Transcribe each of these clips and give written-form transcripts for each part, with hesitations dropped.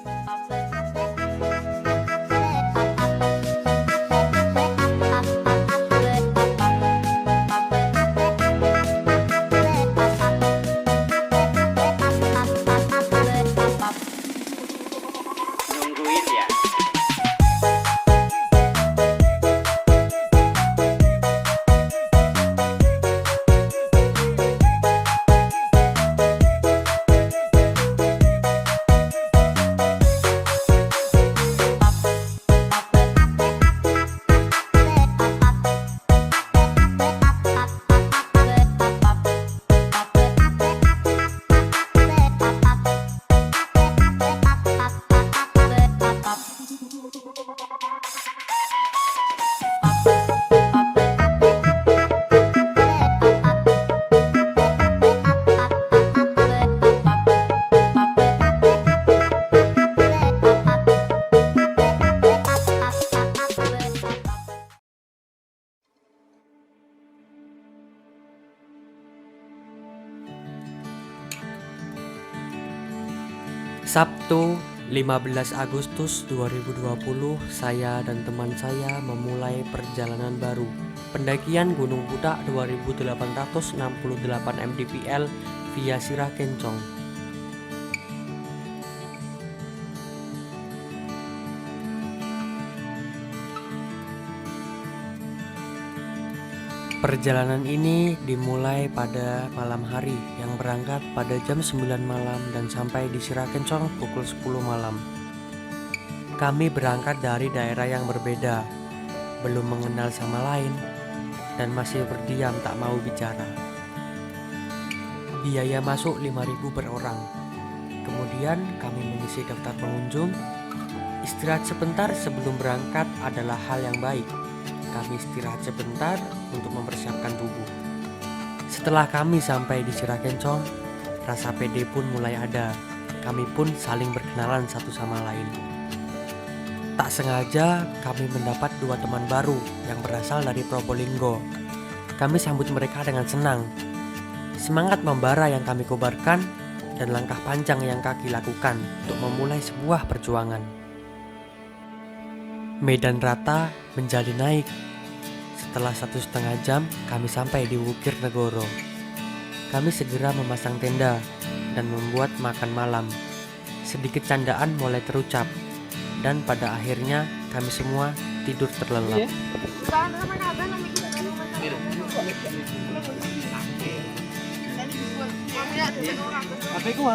Nungguin ya. Sabtu 15 Agustus 2020, saya dan teman saya memulai perjalanan baru. Pendakian Gunung Budak 2868 mdpl via Sirah Kencong. Perjalanan ini dimulai pada malam hari yang berangkat pada jam 9 malam dan sampai di Sirah Kencong pukul 10 malam. Kami berangkat dari daerah yang berbeda, belum mengenal sama lain, dan masih berdiam tak mau bicara. Biaya masuk 5.000 per orang. Kemudian kami mengisi daftar pengunjung. Istirahat sebentar sebelum berangkat adalah hal yang baik. Kami istirahat sebentar untuk mempersiapkan tubuh. Setelah kami sampai di Sirah Kencong, rasa pede pun mulai ada. Kami pun saling berkenalan satu sama lain. Tak sengaja kami mendapat 2 teman baru yang berasal dari Probolinggo. Kami sambut mereka dengan senang. Semangat membara yang kami kobarkan dan langkah panjang yang kaki lakukan untuk memulai sebuah perjuangan. Medan rata menjadi naik. Setelah 1,5 jam kami sampai di Wukir Negoro. Kami segera memasang tenda dan membuat makan malam. Sedikit candaan mulai terucap, dan pada akhirnya kami semua tidur terlelap. HP ku,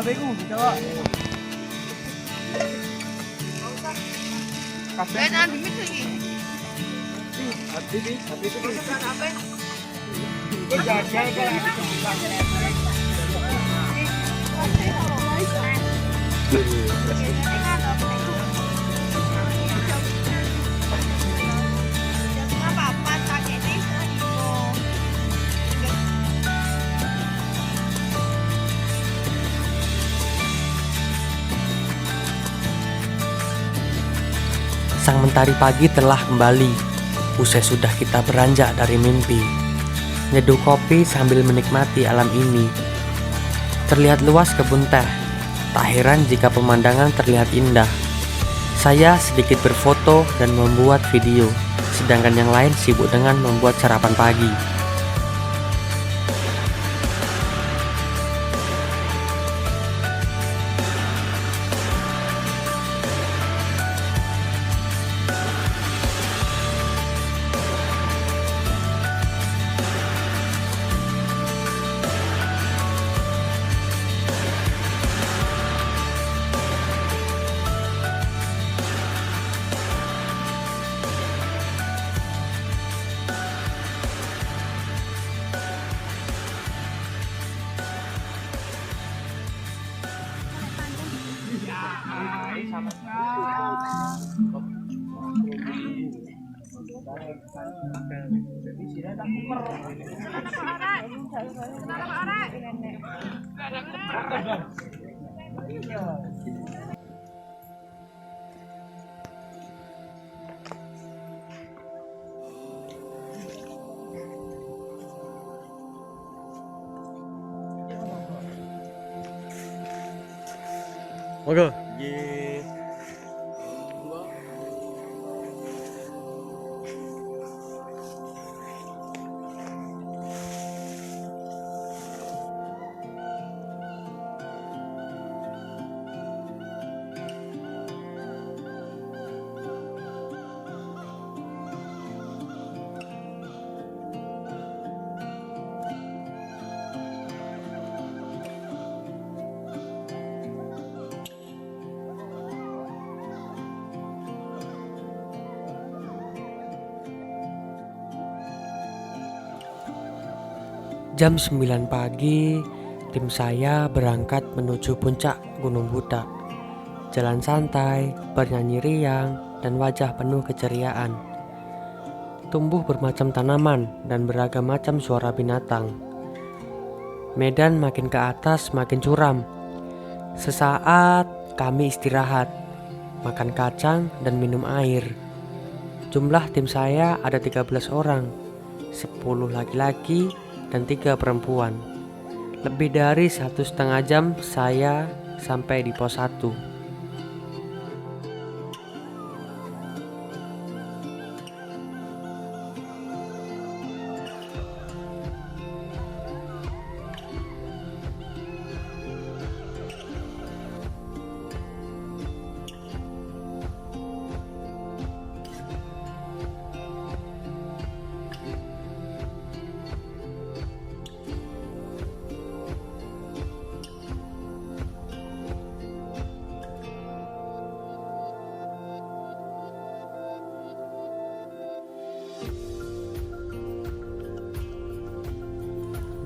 coba. Sang mentari pagi telah kembali. Usai sudah kita beranjak dari mimpi. Nyeduh kopi sambil menikmati alam ini. Terlihat luas kebun teh. Tak heran jika pemandangan terlihat indah. Saya sedikit berfoto dan membuat video, sedangkan yang lain sibuk dengan membuat sarapan pagi. Oke. Jam 9 pagi, tim saya berangkat menuju puncak Gunung Budak. Jalan santai, bernyanyi riang, dan wajah penuh keceriaan. Tumbuh bermacam tanaman dan beragam macam suara binatang. Medan makin ke atas makin curam. Sesaat kami istirahat, makan kacang dan minum air. Jumlah tim saya ada 13 orang, 10 laki-laki dan 3 perempuan. Lebih dari 1,5 jam saya sampai di pos 1.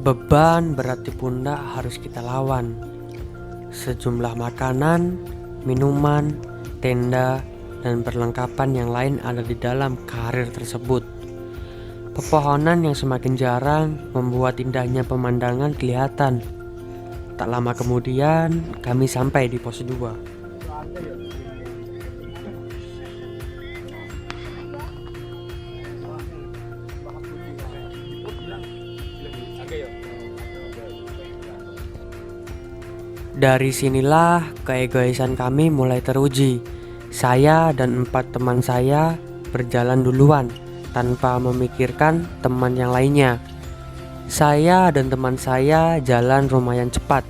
Beban berat di pundak harus kita lawan. Sejumlah makanan, minuman, tenda, dan perlengkapan yang lain ada di dalam karir tersebut. Pepohonan yang semakin jarang membuat indahnya pemandangan kelihatan. Tak lama kemudian kami sampai di pos 2. Dari sinilah keegoisan kami mulai teruji. Saya dan 4 teman saya berjalan duluan tanpa memikirkan teman yang lainnya. Saya dan teman saya jalan lumayan cepat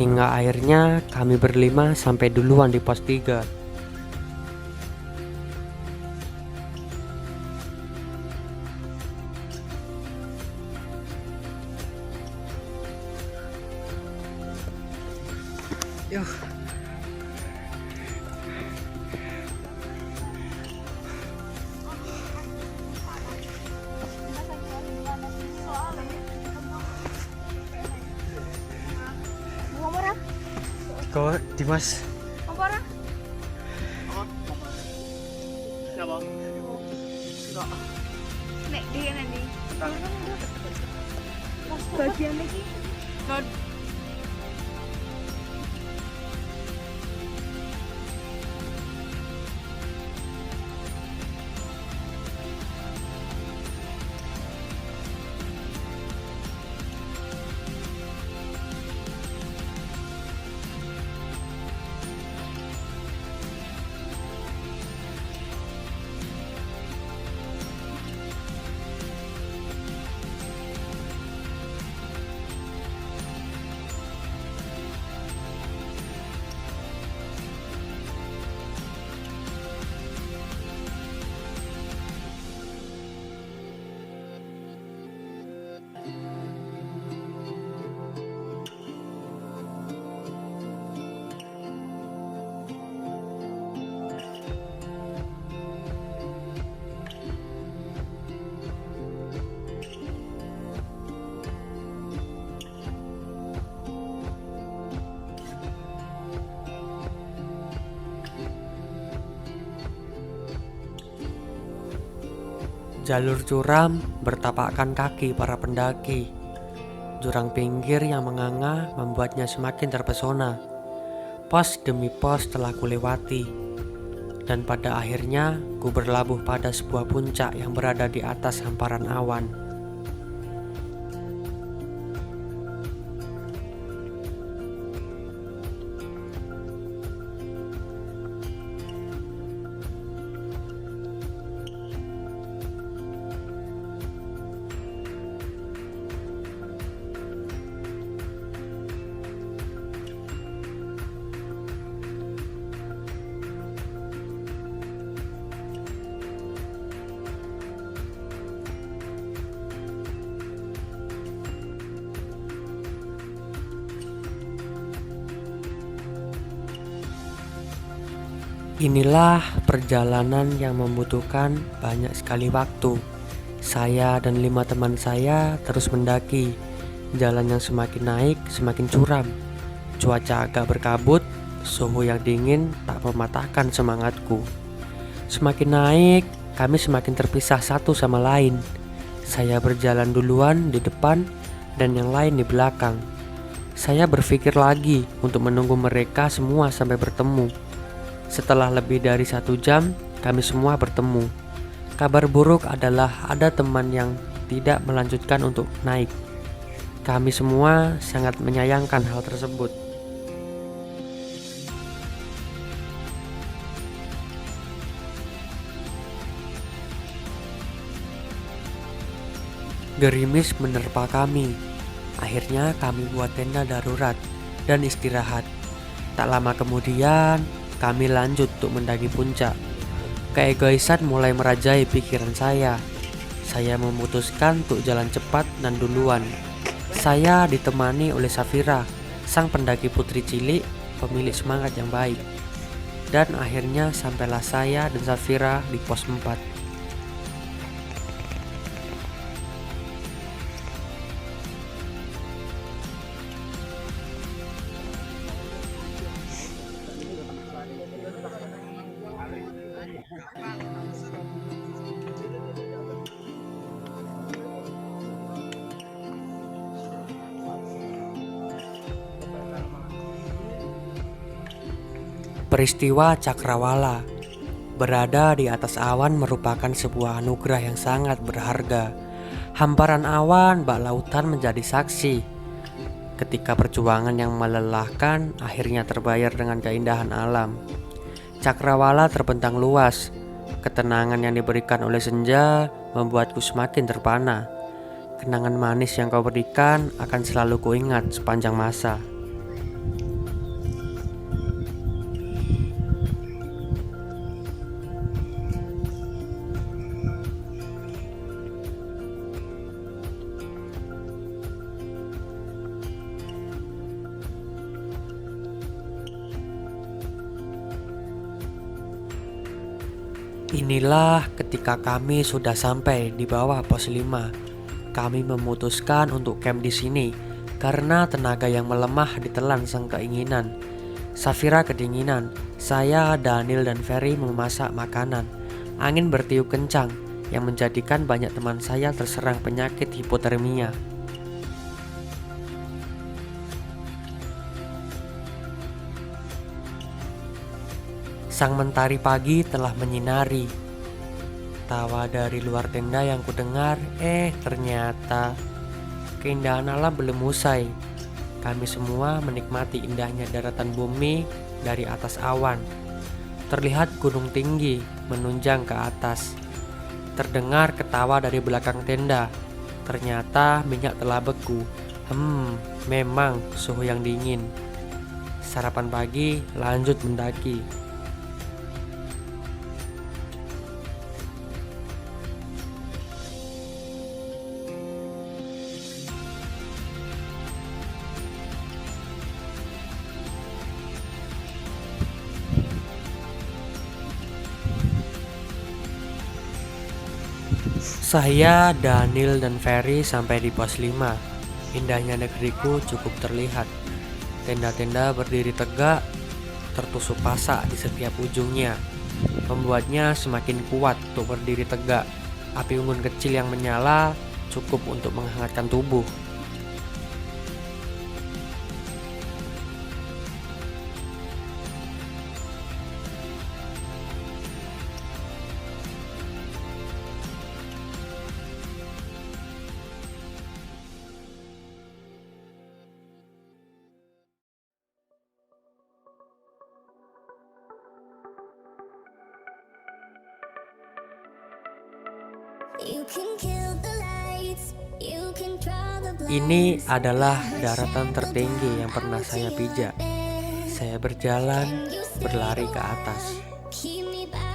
hingga akhirnya kami berlima sampai duluan di pos 3. Yuh. Kau Dimas. Apa orang? Siapa? Nek dia nanti. Bagian lagi. Jalur curam bertapakkan kaki para pendaki. Jurang pinggir yang menganga membuatnya semakin terpesona. Pos demi pos telah kulewati, dan pada akhirnya ku berlabuh pada sebuah puncak yang berada di atas hamparan awan. Inilah perjalanan yang membutuhkan banyak sekali waktu. Saya dan 5 teman saya terus mendaki Jalan yang semakin naik semakin curam. Cuaca agak berkabut, suhu yang dingin tak mematahkan semangatku. Semakin naik, kami semakin terpisah satu sama lain. Saya berjalan duluan di depan dan yang lain di belakang. Saya berpikir lagi untuk menunggu mereka semua sampai bertemu. Setelah lebih dari 1 jam, kami semua bertemu. Kabar buruk adalah ada teman yang tidak melanjutkan untuk naik. Kami semua sangat menyayangkan hal tersebut. Gerimis menerpa kami. Akhirnya kami buat tenda darurat dan istirahat. Tak lama kemudian, kami lanjut untuk mendaki puncak. Keegoisan mulai merajai pikiran saya. Saya memutuskan untuk jalan cepat dan duluan. Saya ditemani oleh Safira, sang pendaki putri cilik, pemilik semangat yang baik. Dan akhirnya sampailah saya dan Safira di pos 4. Peristiwa Cakrawala. Berada di atas awan merupakan sebuah anugerah yang sangat berharga. Hamparan awan bak lautan menjadi saksi ketika perjuangan yang melelahkan akhirnya terbayar dengan keindahan alam. Cakrawala terbentang luas. Ketenangan yang diberikan oleh senja membuatku semakin terpana. Kenangan manis yang kau berikan akan selalu kuingat sepanjang masa. Inilah ketika kami sudah sampai di bawah pos 5. Kami memutuskan untuk camp di sini karena tenaga yang melemah ditelan sang keinginan. Safira kedinginan, saya, Daniel dan Ferry memasak makanan. Angin bertiup kencang yang menjadikan banyak teman saya terserang penyakit hipotermia. Sang mentari pagi telah menyinari. Tawa dari luar tenda yang kudengar, ternyata keindahan alam belum usai. Kami semua menikmati indahnya daratan bumi dari atas awan. Terlihat gunung tinggi menunjang ke atas. Terdengar ketawa dari belakang tenda. Ternyata minyak telah beku. Memang suhu yang dingin. Sarapan pagi, lanjut mendaki. Saya, Daniel dan Ferry sampai di pos 5. Indahnya negeriku cukup terlihat. Tenda-tenda berdiri tegak, tertusuk pasak di setiap ujungnya, membuatnya semakin kuat untuk berdiri tegak. Api unggun kecil yang menyala cukup untuk menghangatkan tubuh. Ini adalah daratan tertinggi yang pernah saya pijak. Saya berjalan, berlari ke atas.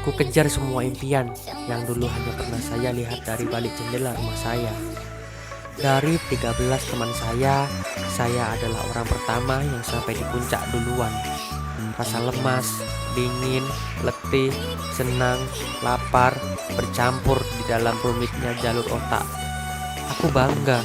Ku kejar semua impian yang dulu hanya pernah saya lihat dari balik jendela rumah saya. Dari 13 teman saya adalah orang pertama yang sampai di puncak duluan. Rasa lemas, dingin, letih, senang, lapar bercampur di dalam rumitnya jalur otak. Aku bangga.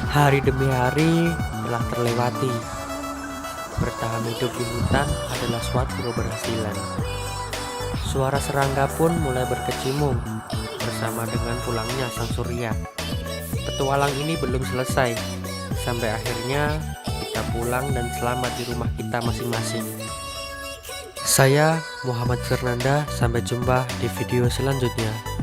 Hari demi hari telah terlewati. Bertahan hidup di hutan adalah suatu keberhasilan. Suara serangga pun mulai berkecimung bersama dengan pulangnya sang surya. Petualang ini belum selesai, sampai akhirnya kita pulang dan selamat di rumah kita masing-masing. Saya Muhammad Fernanda, sampai jumpa di video selanjutnya.